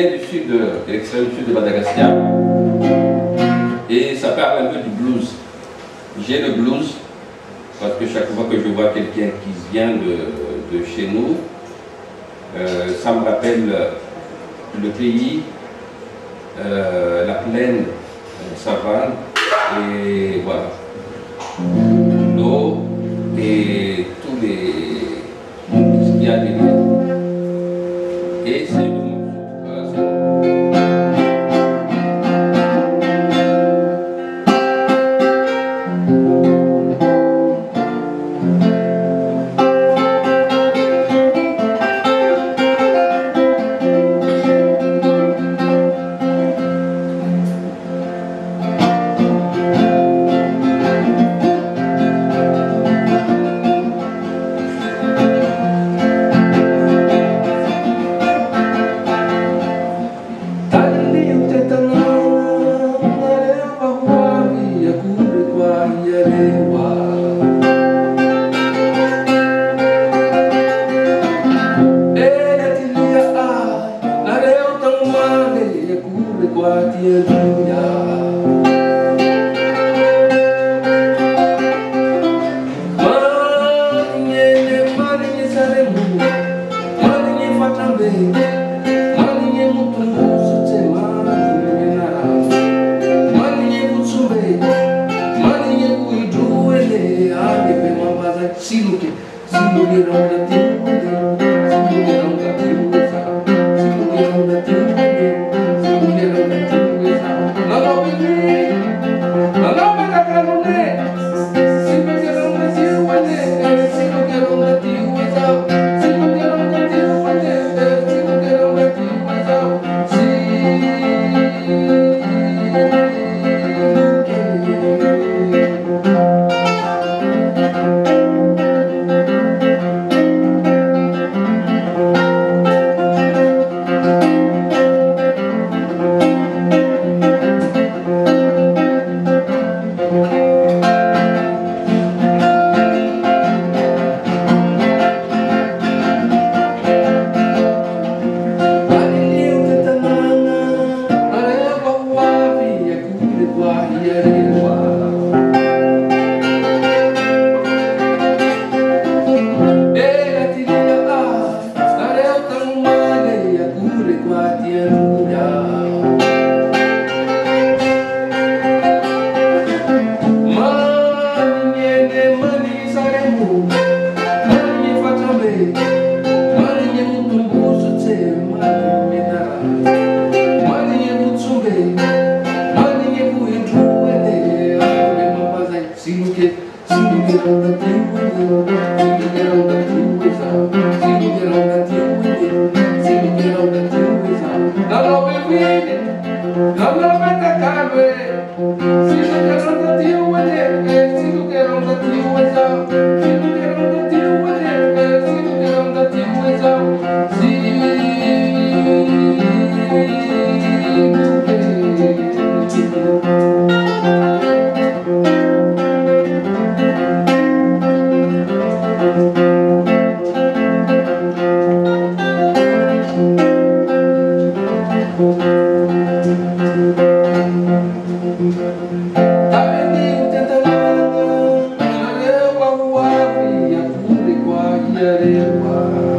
viens du sud, de l'extrême sud de Madagascar. Et ça parle un peu du blues. J'ai le blues, parce que chaque fois que je vois quelqu'un qui vient de chez nous, ça me rappelle le pays, la plaine, la savane, et voilà. L'eau et tous les... ce qu'il y a derrière. Et c'est le morceau. Voilà, c'est bon. Siloke, Siloke não dá tempo, Siloke não dá tempo, Siloke não dá tempo, Siloke não dá tempo, não dá bebê, não dá bebê carone, Siloke não dá tempo, Siloke não dá tempo, Siloke não dá tempo, Siloke não dá Arewa,